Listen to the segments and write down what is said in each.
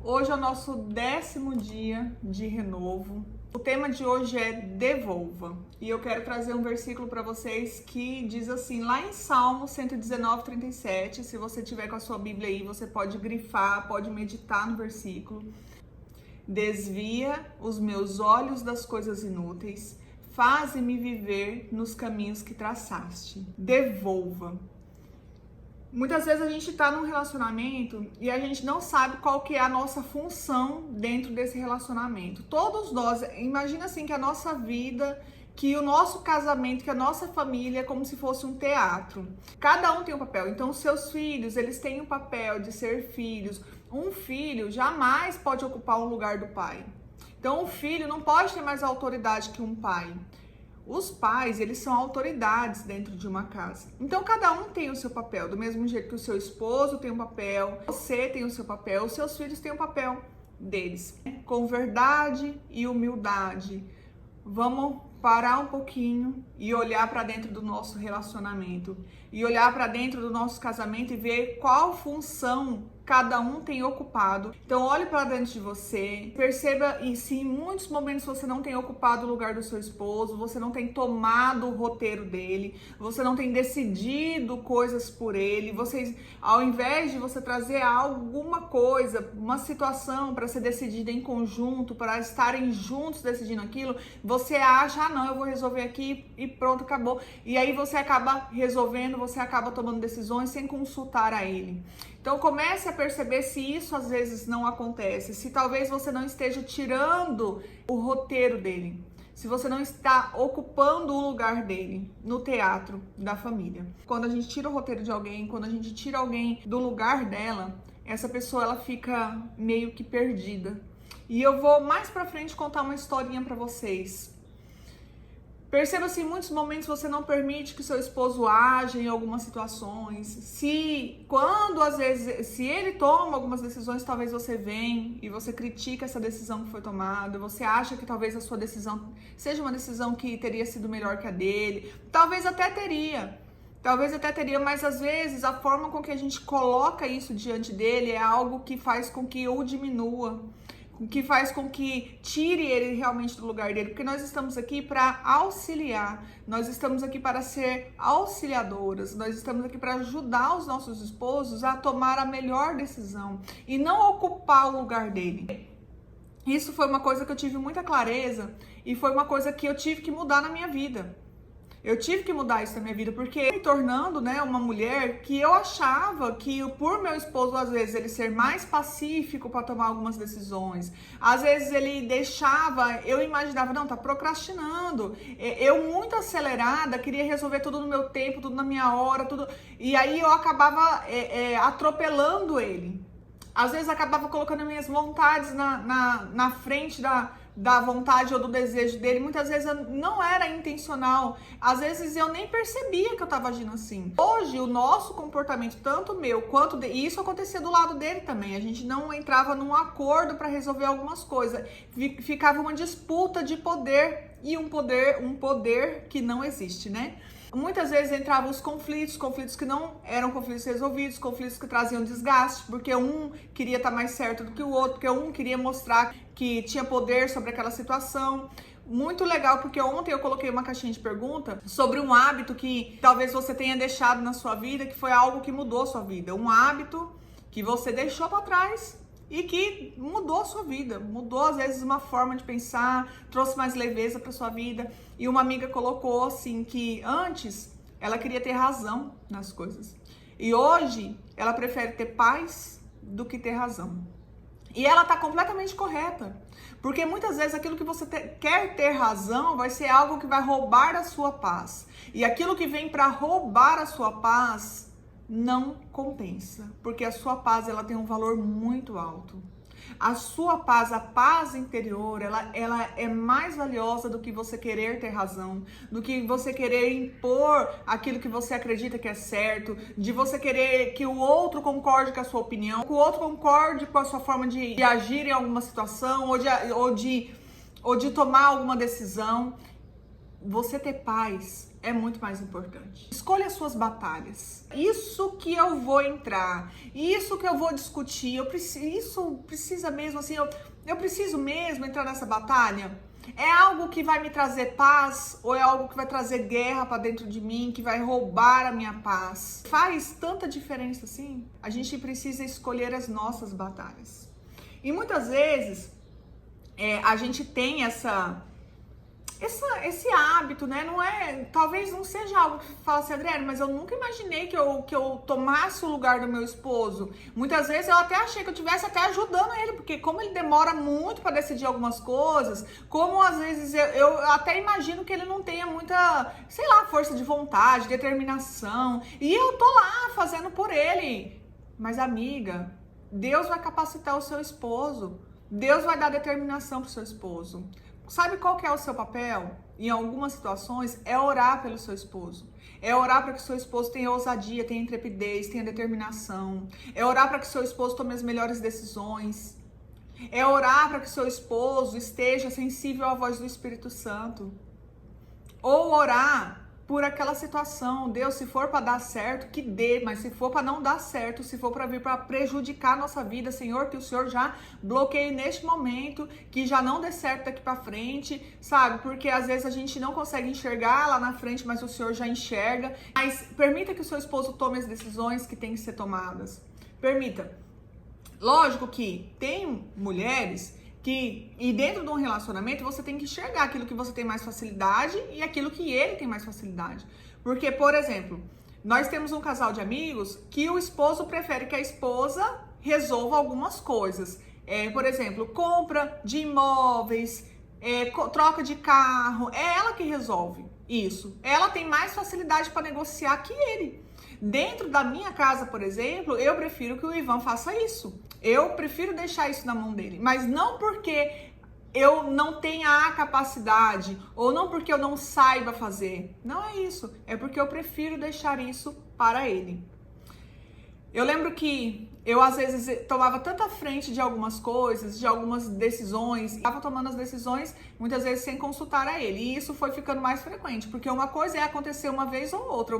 Hoje é o nosso 10º dia de renovo. O tema de hoje é devolva. E eu quero trazer um versículo para vocês que diz assim, lá em Salmo 119:37, se você tiver com a sua Bíblia aí, você pode grifar, pode meditar no versículo. Desvia os meus olhos das coisas inúteis, faze-me viver nos caminhos que traçaste. Devolva. Muitas vezes a gente tá num relacionamento e a gente não sabe qual que é a nossa função dentro desse relacionamento. Todos nós, imagina assim que a nossa vida, que o nosso casamento, que a nossa família é como se fosse um teatro. Cada um tem um papel. Então, os seus filhos, eles têm o papel de ser filhos. Um filho jamais pode ocupar o lugar do pai. Então, o filho não pode ter mais autoridade que um pai. Os pais, eles são autoridades dentro de uma casa. Então, cada um tem o seu papel. Do mesmo jeito que o seu esposo tem um papel, você tem o seu papel, os seus filhos têm o papel deles. Com verdade e humildade, vamos parar um pouquinho e olhar para dentro do nosso relacionamento. E olhar para dentro do nosso casamento e ver qual função cada um tem ocupado. Então olhe para dentro de você, perceba e se em muitos momentos você não tem ocupado o lugar do seu esposo, você não tem tomado o roteiro dele, você não tem decidido coisas por ele, vocês, ao invés de você trazer alguma coisa, uma situação para ser decidida em conjunto, para estarem juntos decidindo aquilo, você acha, não, eu vou resolver aqui e pronto, acabou. E aí você acaba resolvendo, você acaba tomando decisões sem consultar a ele. Então comece a perceber se isso às vezes não acontece, se talvez você não esteja tirando o roteiro dele, se você não está ocupando o lugar dele no teatro da família. Quando a gente tira o roteiro de alguém, quando a gente tira alguém do lugar dela, essa pessoa ela fica meio que perdida. E eu vou mais pra frente contar uma historinha pra vocês. Perceba se em muitos momentos você não permite que seu esposo aja em algumas situações. Quando às vezes, se ele toma algumas decisões, talvez você venha e você critica essa decisão que foi tomada. Você acha que talvez a sua decisão seja uma decisão que teria sido melhor que a dele. Talvez até teria, mas às vezes a forma com que a gente coloca isso diante dele é algo que faz com que o diminua, que faz com que tire ele realmente do lugar dele, porque nós estamos aqui para auxiliar, nós estamos aqui para ser auxiliadoras, nós estamos aqui para ajudar os nossos esposos a tomar a melhor decisão e não ocupar o lugar dele. Isso foi uma coisa que eu tive muita clareza e foi uma coisa que eu tive que mudar na minha vida. Eu tive que mudar isso na minha vida, porque me tornando, uma mulher que eu achava que por meu esposo, às vezes, ele ser mais pacífico para tomar algumas decisões, às vezes ele deixava, eu imaginava, não, tá procrastinando, eu muito acelerada, queria resolver tudo no meu tempo, tudo na minha hora, tudo, e aí eu acabava atropelando ele. Às vezes acabava colocando minhas vontades na frente da vontade ou do desejo dele. Muitas vezes não era intencional. Às vezes eu nem percebia que eu estava agindo assim. Hoje o nosso comportamento, tanto meu quanto dele, e isso acontecia do lado dele também. A gente não entrava num acordo para resolver algumas coisas. Ficava uma disputa de poder e um poder que não existe, né? Muitas vezes entravam os conflitos que não eram conflitos resolvidos, conflitos que traziam desgaste, porque um queria estar mais certo do que o outro, porque um queria mostrar que tinha poder sobre aquela situação. Muito legal, porque ontem eu coloquei uma caixinha de pergunta sobre um hábito que talvez você tenha deixado na sua vida, que foi algo que mudou a sua vida. Um hábito que você deixou para trás e que mudou a sua vida, mudou às vezes uma forma de pensar, trouxe mais leveza para sua vida. E uma amiga colocou assim que antes ela queria ter razão nas coisas e hoje ela prefere ter paz do que ter razão. E ela tá completamente correta, porque muitas vezes aquilo que você quer ter razão vai ser algo que vai roubar a sua paz. E aquilo que vem para roubar a sua paz não compensa, porque a sua paz ela tem um valor muito alto. A sua paz, a paz interior, ela é mais valiosa do que você querer ter razão, do que você querer impor aquilo que você acredita que é certo, de você querer que o outro concorde com a sua opinião, que o outro concorde com a sua forma de agir em alguma situação ou de tomar alguma decisão. Você ter paz é muito mais importante. Escolha as suas batalhas. Isso que eu vou entrar, isso que eu vou discutir, isso precisa mesmo, assim, eu preciso mesmo entrar nessa batalha? É algo que vai me trazer paz ou é algo que vai trazer guerra para dentro de mim, que vai roubar a minha paz? Faz tanta diferença assim? A gente precisa escolher as nossas batalhas. E muitas vezes a gente tem esse hábito, né? Não é, talvez não seja algo que fala assim, Adriana, mas eu nunca imaginei que eu tomasse o lugar do meu esposo. Muitas vezes eu até achei que eu estivesse até ajudando ele, porque como ele demora muito para decidir algumas coisas, como às vezes eu até imagino que ele não tenha muita, sei lá, força de vontade, determinação, e eu tô lá fazendo por ele. Mas amiga, Deus vai capacitar o seu esposo. Deus vai dar determinação pro seu esposo. Sabe qual que é o seu papel? Em algumas situações, é orar pelo seu esposo. É orar para que o seu esposo tenha ousadia, tenha intrepidez, tenha determinação. É orar para que o seu esposo tome as melhores decisões. É orar para que o seu esposo esteja sensível à voz do Espírito Santo. Ou orar por aquela situação. Deus, se for para dar certo, que dê, mas se for para não dar certo, se for para vir para prejudicar a nossa vida, Senhor, que o Senhor já bloqueie neste momento, que já não dê certo daqui para frente, sabe? Porque às vezes a gente não consegue enxergar lá na frente, mas o Senhor já enxerga. Mas permita que o seu esposo tome as decisões que têm que ser tomadas. Permita. Lógico que tem mulheres e dentro de um relacionamento você tem que enxergar aquilo que você tem mais facilidade e aquilo que ele tem mais facilidade. Porque, por exemplo, nós temos um casal de amigos que o esposo prefere que a esposa resolva algumas coisas. Por exemplo, compra de imóveis, troca de carro, é ela que resolve isso. Ela tem mais facilidade para negociar que ele. Dentro da minha casa, por exemplo, eu prefiro que o Ivan faça isso. Eu prefiro deixar isso na mão dele. Mas não porque eu não tenha a capacidade ou não porque eu não saiba fazer. Não é isso. É porque eu prefiro deixar isso para ele. Eu lembro que eu, às vezes, tomava tanta frente de algumas coisas, de algumas decisões, estava tomando as decisões, muitas vezes, sem consultar a ele. E isso foi ficando mais frequente, porque uma coisa é acontecer uma vez ou outra,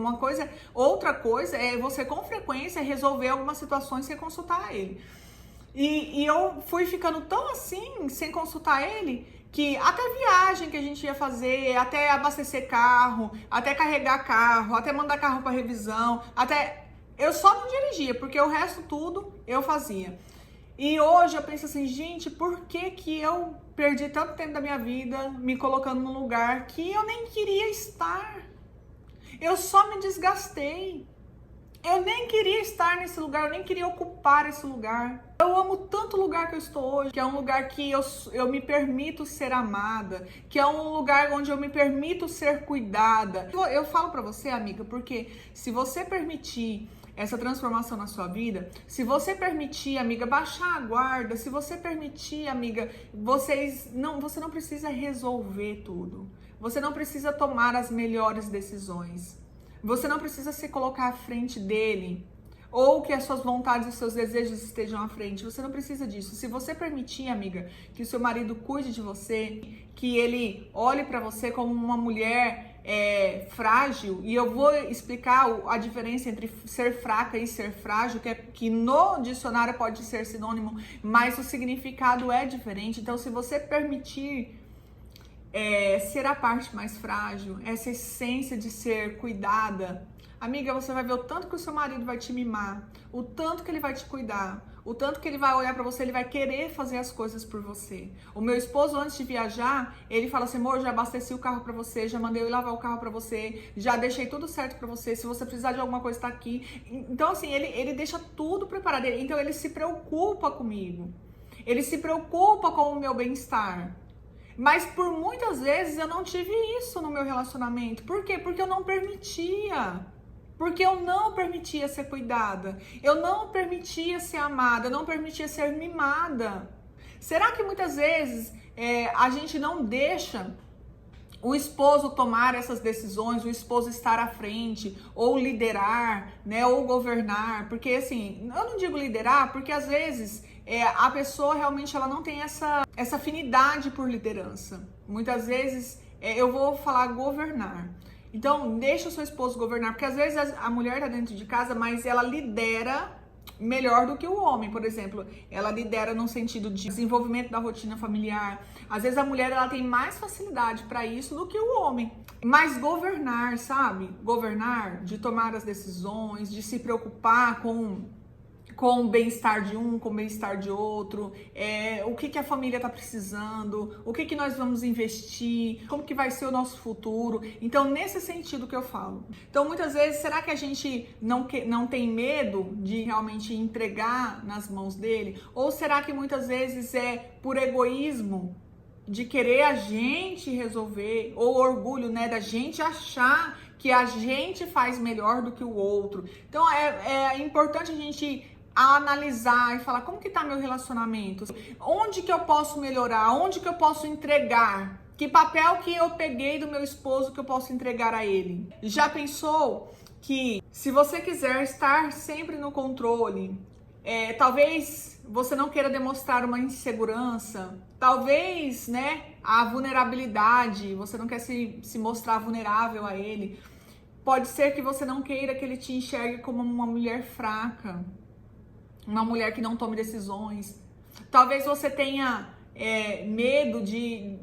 outra coisa é você, com frequência, resolver algumas situações sem consultar a ele. E eu fui ficando tão assim, sem consultar ele, que até viagem que a gente ia fazer, até abastecer carro, até carregar carro, até mandar carro para revisão, eu só não dirigia, porque o resto tudo eu fazia. E hoje eu penso assim, gente, por que eu perdi tanto tempo da minha vida me colocando num lugar que eu nem queria estar? Eu só me desgastei. Eu nem queria estar nesse lugar, eu nem queria ocupar esse lugar. Eu amo tanto o lugar que eu estou hoje, que é um lugar que eu me permito ser amada, que é um lugar onde eu me permito ser cuidada. Eu falo pra você, amiga, porque se você permitir essa transformação na sua vida, se você permitir, amiga, baixar a guarda, se você permitir, amiga, você não precisa resolver tudo. Você não precisa tomar as melhores decisões. Você não precisa se colocar à frente dele, ou que as suas vontades e os seus desejos estejam à frente. Você não precisa disso. Se você permitir, amiga, que o seu marido cuide de você, que ele olhe para você como uma mulher frágil, e eu vou explicar a diferença entre ser fraca e ser frágil, que no dicionário pode ser sinônimo, mas o significado é diferente. Então, se você permitir ser a parte mais frágil, essa essência de ser cuidada, amiga, você vai ver o tanto que o seu marido vai te mimar, o tanto que ele vai te cuidar, o tanto que ele vai olhar pra você, ele vai querer fazer as coisas por você. O meu esposo, antes de viajar, ele fala assim, amor, já abasteci o carro pra você, já mandei eu lavar o carro pra você, já deixei tudo certo pra você, se você precisar de alguma coisa, tá aqui. Então, assim, ele deixa tudo preparado, então ele se preocupa comigo, ele se preocupa com o meu bem-estar. Mas por muitas vezes eu não tive isso no meu relacionamento. Por quê? Porque eu não permitia. Porque eu não permitia ser cuidada. Eu não permitia ser amada. Eu não permitia ser mimada. Será que muitas vezes a gente não deixa o esposo tomar essas decisões, o esposo estar à frente, ou liderar, né, ou governar? Porque assim, eu não digo liderar, porque às vezes a pessoa realmente ela não tem essa afinidade por liderança. Muitas vezes eu vou falar governar. Então, deixa o seu esposo governar, porque às vezes a mulher tá dentro de casa, mas ela lidera melhor do que o homem, por exemplo. Ela lidera no sentido de desenvolvimento da rotina familiar. Às vezes a mulher ela tem mais facilidade para isso do que o homem. Mas governar, sabe? Governar, de tomar as decisões, de se preocupar com o bem-estar de um, com o bem-estar de outro, o que a família está precisando, o que nós vamos investir, como que vai ser o nosso futuro. Então, nesse sentido que eu falo. Então, muitas vezes, será que a gente não tem medo de realmente entregar nas mãos dele? Ou será que muitas vezes é por egoísmo, de querer a gente resolver, ou orgulho, né, da gente achar que a gente faz melhor do que o outro? Então, é importante a gente analisar e falar como que tá meu relacionamento, onde que eu posso melhorar, onde que eu posso entregar, que papel que eu peguei do meu esposo que eu posso entregar a ele. Já pensou que se você quiser estar sempre no controle, talvez você não queira demonstrar uma insegurança, talvez, né, a vulnerabilidade, você não quer se mostrar vulnerável a ele, pode ser que você não queira que ele te enxergue como uma mulher fraca, uma mulher que não tome decisões. Talvez você tenha medo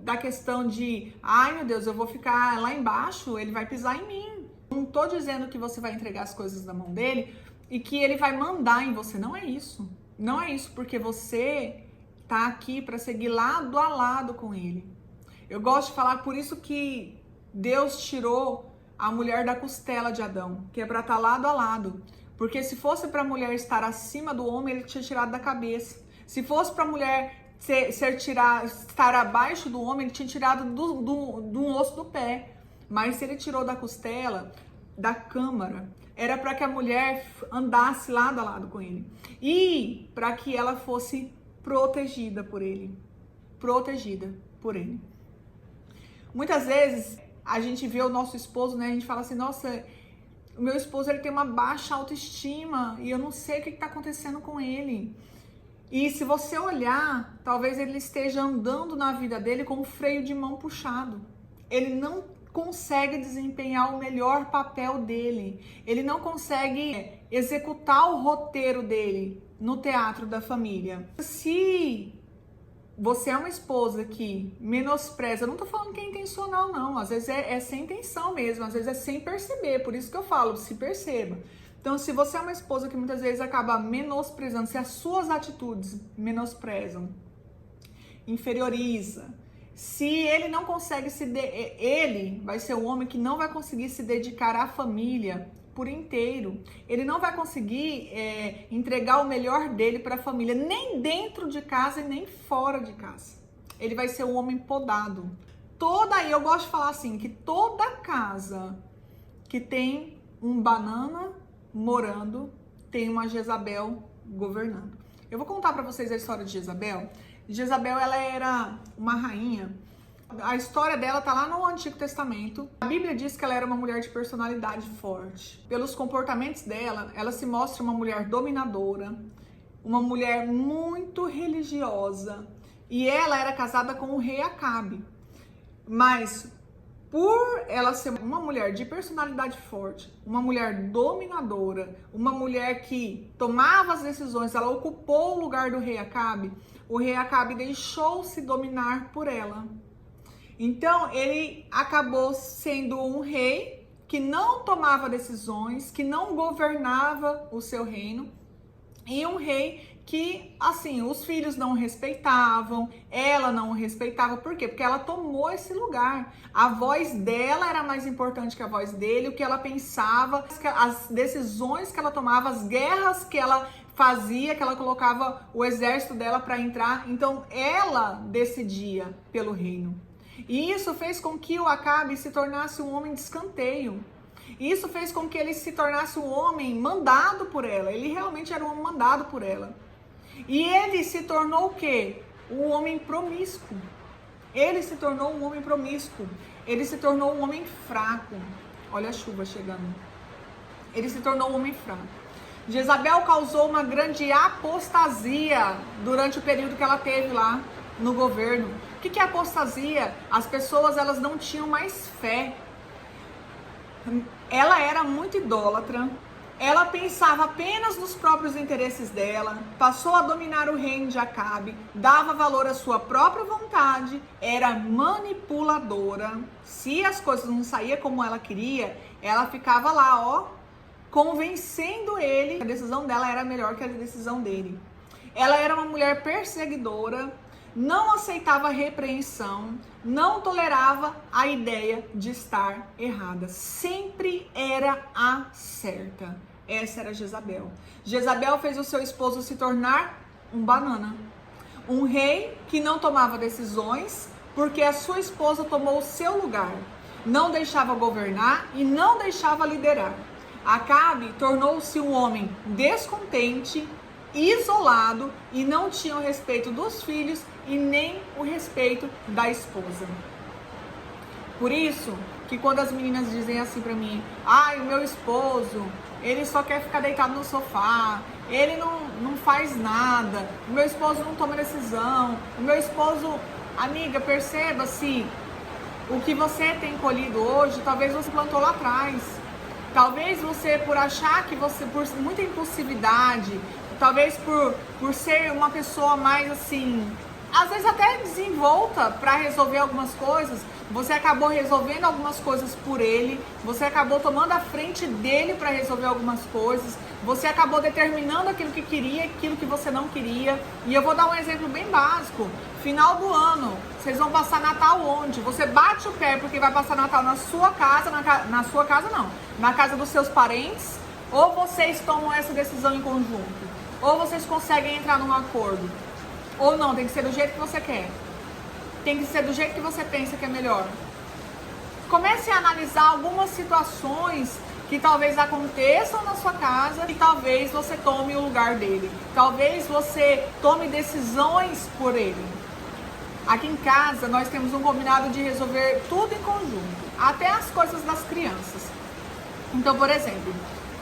da questão de, ai meu Deus, eu vou ficar lá embaixo, ele vai pisar em mim. Não tô dizendo que você vai entregar as coisas na mão dele e que ele vai mandar em você, não é isso. Não é isso, porque você tá aqui para seguir lado a lado com ele. Eu gosto de falar, por isso que Deus tirou a mulher da costela de Adão, que é para estar lado a lado. Porque se fosse para a mulher estar acima do homem, ele tinha tirado da cabeça. Se fosse para a mulher estar abaixo do homem, ele tinha tirado do osso do pé. Mas se ele tirou da costela, da câmara, era para que a mulher andasse lado a lado com ele. E para que ela fosse protegida por ele. Protegida por ele. Muitas vezes a gente vê o nosso esposo, né? A gente fala assim, nossa, o meu esposo ele tem uma baixa autoestima e eu não sei o que está acontecendo com ele. E se você olhar, talvez ele esteja andando na vida dele com o freio de mão puxado. Ele não consegue desempenhar o melhor papel dele. Ele não consegue executar o roteiro dele no teatro da família. Se você é uma esposa que menospreza, eu não tô falando que é intencional não, às vezes é sem intenção mesmo, às vezes é sem perceber, por isso que eu falo, se perceba. Então, se você é uma esposa que muitas vezes acaba menosprezando, se as suas atitudes menosprezam, inferioriza, se ele não consegue ele vai ser o homem que não vai conseguir se dedicar à família por inteiro, ele não vai conseguir entregar o melhor dele para a família, nem dentro de casa e nem fora de casa. Ele vai ser um homem podado. Eu gosto de falar assim, que toda casa que tem um banana morando, tem uma Jezabel governando. Eu vou contar para vocês a história de Jezabel. Jezabel, ela era uma rainha. A história dela tá lá no Antigo Testamento. A Bíblia diz que ela era uma mulher de personalidade forte. Pelos comportamentos dela, ela se mostra uma mulher dominadora, uma mulher muito religiosa. E ela era casada com o rei Acabe. Mas por ela ser uma mulher de personalidade forte, uma mulher dominadora, uma mulher que tomava as decisões, ela ocupou o lugar do rei Acabe, o rei Acabe deixou-se dominar por ela. Então, ele acabou sendo um rei que não tomava decisões, que não governava o seu reino, e um rei que, assim, os filhos não respeitavam, ela não respeitava. Por quê? Porque ela tomou esse lugar. A voz dela era mais importante que a voz dele, o que ela pensava, as decisões que ela tomava, as guerras que ela fazia, que ela colocava o exército dela para entrar. Então, ela decidia pelo reino. E isso fez com que o Acabe se tornasse um homem de escanteio. Isso fez com que ele se tornasse um homem mandado por ela. Ele realmente era um homem mandado por ela. E ele se tornou o quê? Um homem promíscuo. Ele se tornou um homem promíscuo. Ele se tornou um homem fraco. Olha a chuva chegando. Ele se tornou um homem fraco. Jezabel causou uma grande apostasia durante o período que ela teve lá no governo. O que é apostasia? As pessoas, elas não tinham mais fé. Ela era muito idólatra, ela pensava apenas nos próprios interesses dela, passou a dominar o reino de Acabe, dava valor à sua própria vontade, era manipuladora. Se as coisas não saíam como ela queria, ela ficava lá, ó, convencendo ele que a decisão dela era melhor que a decisão dele. Ela era uma mulher perseguidora, não aceitava repreensão, não tolerava a ideia de estar errada. Sempre era a certa. Essa era Jezabel. Jezabel fez o seu esposo se tornar um banana. Um rei que não tomava decisões porque a sua esposa tomou o seu lugar. Não deixava governar e não deixava liderar. Acabe tornou-se um homem descontente, isolado e não tinha o respeito dos filhos e nem o respeito da esposa. Por isso que quando as meninas dizem assim pra mim, ai, o meu esposo, ele só quer ficar deitado no sofá, ele não faz nada, o meu esposo não toma decisão, o meu esposo, amiga, perceba se o que você tem colhido hoje, talvez você plantou lá atrás. Talvez você, por achar que você, por muita impulsividade, talvez por ser uma pessoa mais assim, às vezes até desenvolta para resolver algumas coisas, você acabou resolvendo algumas coisas por ele, você acabou tomando a frente dele para resolver algumas coisas, você acabou determinando aquilo que queria, aquilo que você não queria. E eu vou dar um exemplo bem básico. Final do ano, vocês vão passar Natal onde? Você bate o pé porque vai passar Natal na sua casa, na sua casa não, na casa dos seus parentes, ou vocês tomam essa decisão em conjunto? Ou vocês conseguem entrar num acordo? Ou não, tem que ser do jeito que você quer. Tem que ser do jeito que você pensa que é melhor. Comece a analisar algumas situações que talvez aconteçam na sua casa e talvez você tome o lugar dele. Talvez você tome decisões por ele. Aqui em casa nós temos um combinado de resolver tudo em conjunto, até as coisas das crianças. Então, por exemplo,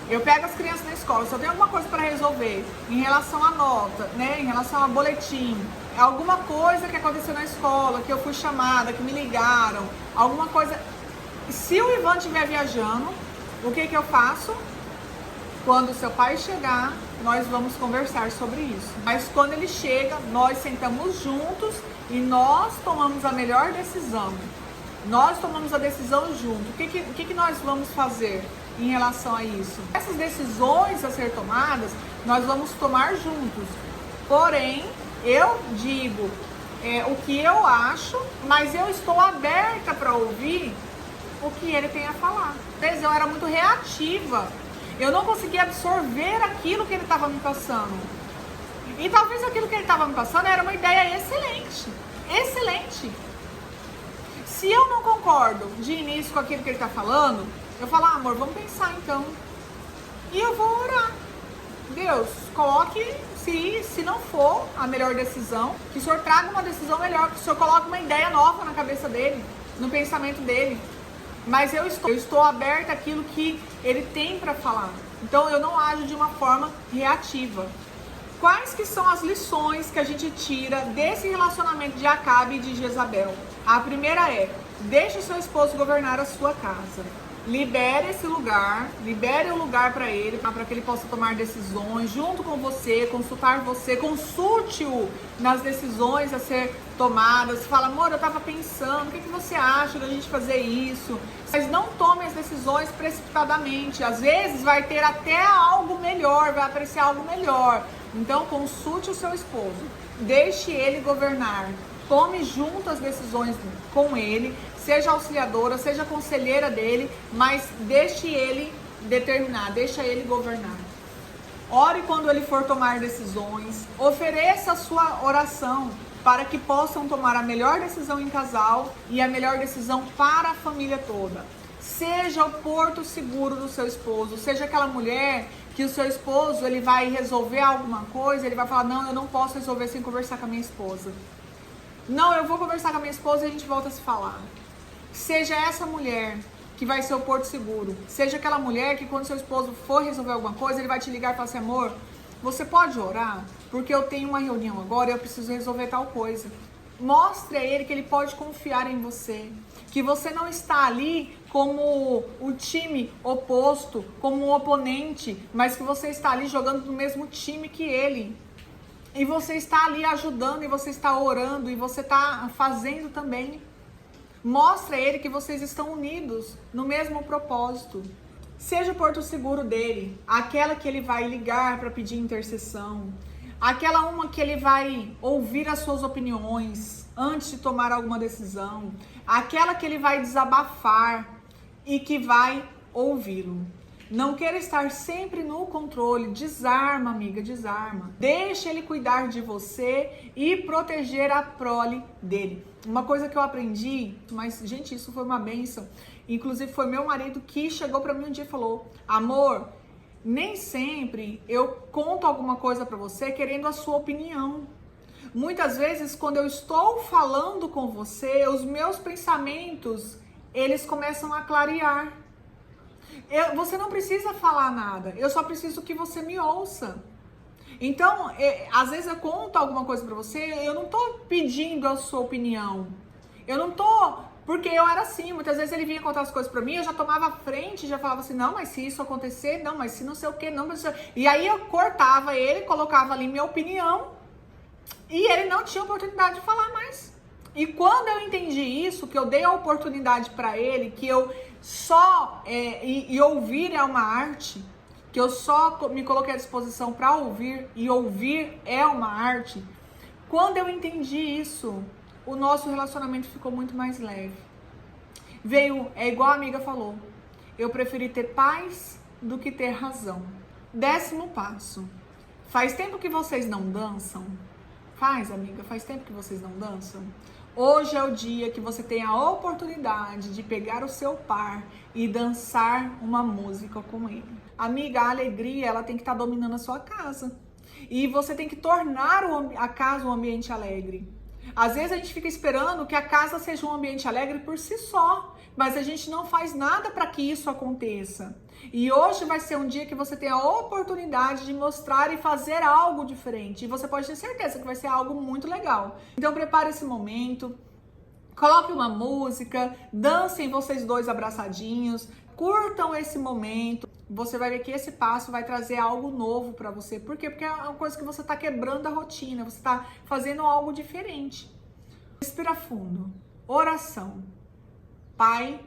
eu pego as crianças na escola, se eu tenho alguma coisa para resolver em relação à nota, né, em relação a boletim, alguma coisa que aconteceu na escola, que eu fui chamada, que me ligaram, alguma coisa. Se o Ivan estiver viajando, o que eu faço? Quando o seu pai chegar, nós vamos conversar sobre isso. Mas quando ele chega, nós sentamos juntos e nós tomamos a melhor decisão. Nós tomamos a decisão junto. O que nós vamos fazer em relação a isso? Essas decisões a ser tomadas, nós vamos tomar juntos. Porém, eu digo o que eu acho, mas eu estou aberta para ouvir o que ele tem a falar. Às vezes eu era muito reativa. Eu não conseguia absorver aquilo que ele estava me passando. E talvez aquilo que ele estava me passando era uma ideia excelente. Excelente. Se eu não concordo de início com aquilo que ele está falando, eu falo, amor, vamos pensar então. E eu vou orar. Deus, coloque, se não for a melhor decisão, que o Senhor traga uma decisão melhor, que o Senhor coloque uma ideia nova na cabeça dele, no pensamento dele. Mas eu estou aberta àquilo que ele tem para falar. Então eu não ajo de uma forma reativa. Quais que são as lições que a gente tira desse relacionamento de Acabe e de Jezabel? A primeira é, deixe o seu esposo governar a sua casa. Libere esse lugar, libere o lugar para ele, para que ele possa tomar decisões junto com você, consultar você, consulte-o nas decisões a ser tomadas. Fala, amor, eu estava pensando, o que você acha da gente fazer isso? Mas não tome as decisões precipitadamente. Às vezes vai ter até algo melhor, vai aparecer algo melhor. Então consulte o seu esposo, deixe ele governar. Tome junto as decisões com ele, seja auxiliadora, seja conselheira dele, mas deixe ele determinar, deixa ele governar. Ore quando ele for tomar decisões, ofereça a sua oração para que possam tomar a melhor decisão em casal e a melhor decisão para a família toda. Seja o porto seguro do seu esposo, seja aquela mulher que o seu esposo ele vai resolver alguma coisa, ele vai falar, não, eu não posso resolver sem conversar com a minha esposa. Não, eu vou conversar com a minha esposa e a gente volta a se falar. Seja essa mulher que vai ser o porto seguro. Seja aquela mulher que quando seu esposo for resolver alguma coisa, ele vai te ligar e falar assim, amor, você pode orar? Porque eu tenho uma reunião agora e eu preciso resolver tal coisa. Mostre a ele que ele pode confiar em você, que você não está ali como o time oposto, como um oponente, mas que você está ali jogando no mesmo time que ele. E você está ali ajudando, e você está orando, e você está fazendo também. Mostre a ele que vocês estão unidos no mesmo propósito. Seja o porto seguro dele, aquela que ele vai ligar para pedir intercessão, aquela uma que ele vai ouvir as suas opiniões antes de tomar alguma decisão, aquela que ele vai desabafar e que vai ouvi-lo. Não queira estar sempre no controle, desarma, amiga, desarma. Deixa ele cuidar de você e proteger a prole dele. Uma coisa que eu aprendi, mas gente, isso foi uma bênção. Inclusive foi meu marido que chegou para mim um dia e falou: amor, nem sempre eu conto alguma coisa para você querendo a sua opinião. Muitas vezes, quando eu estou falando com você, os meus pensamentos, eles começam a clarear. Você não precisa falar nada, eu só preciso que você me ouça. Então, às vezes eu conto alguma coisa pra você, eu não tô pedindo a sua opinião. Eu não tô... Porque eu era assim, muitas vezes ele vinha contar as coisas pra mim, eu já tomava a frente, já falava assim, não, mas se isso acontecer, não, mas se não sei o que, não, mas... E aí eu cortava ele, colocava ali minha opinião, e ele não tinha oportunidade de falar mais. E quando eu entendi isso, que eu dei a oportunidade pra ele, que eu só... e ouvir é uma arte... que eu só me coloquei à disposição para ouvir, e ouvir é uma arte. Quando eu entendi isso, o nosso relacionamento ficou muito mais leve. É igual a amiga falou, eu preferi ter paz do que ter razão. 10º passo, faz tempo que vocês não dançam? Faz, amiga, faz tempo que vocês não dançam? Hoje é o dia que você tem a oportunidade de pegar o seu par e dançar uma música com ele. Amiga, a alegria, ela tem que estar dominando a sua casa. E você tem que tornar a casa um ambiente alegre. Às vezes a gente fica esperando que a casa seja um ambiente alegre por si só, mas a gente não faz nada para que isso aconteça. E hoje vai ser um dia que você tem a oportunidade de mostrar e fazer algo diferente. E você pode ter certeza que vai ser algo muito legal. Então prepare esse momento, coloque uma música, dancem vocês dois abraçadinhos, curtam esse momento. Você vai ver que esse passo vai trazer algo novo para você. Por quê? Porque é uma coisa que você está quebrando a rotina, você está fazendo algo diferente. Respira fundo. Oração. Pai,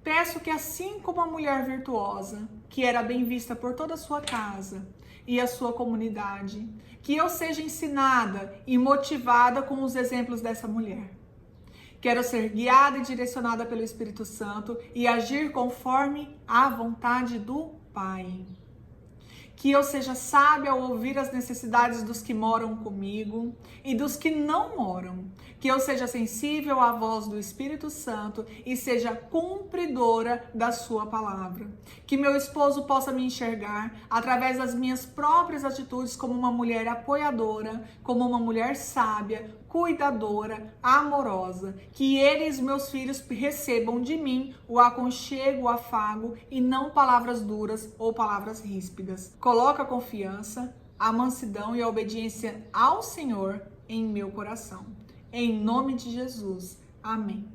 peço que assim como a mulher virtuosa, que era bem vista por toda a sua casa e a sua comunidade, que eu seja ensinada e motivada com os exemplos dessa mulher. Quero ser guiada e direcionada pelo Espírito Santo e agir conforme a vontade do Pai. Que eu seja sábia ao ouvir as necessidades dos que moram comigo e dos que não moram. Que eu seja sensível à voz do Espírito Santo e seja cumpridora da sua palavra. Que meu esposo possa me enxergar através das minhas próprias atitudes como uma mulher apoiadora, como uma mulher sábia, cuidadora, amorosa. Que eles, meus filhos, recebam de mim o aconchego, o afago e não palavras duras ou palavras ríspidas. Coloca a confiança, a mansidão e a obediência ao Senhor em meu coração. Em nome de Jesus. Amém.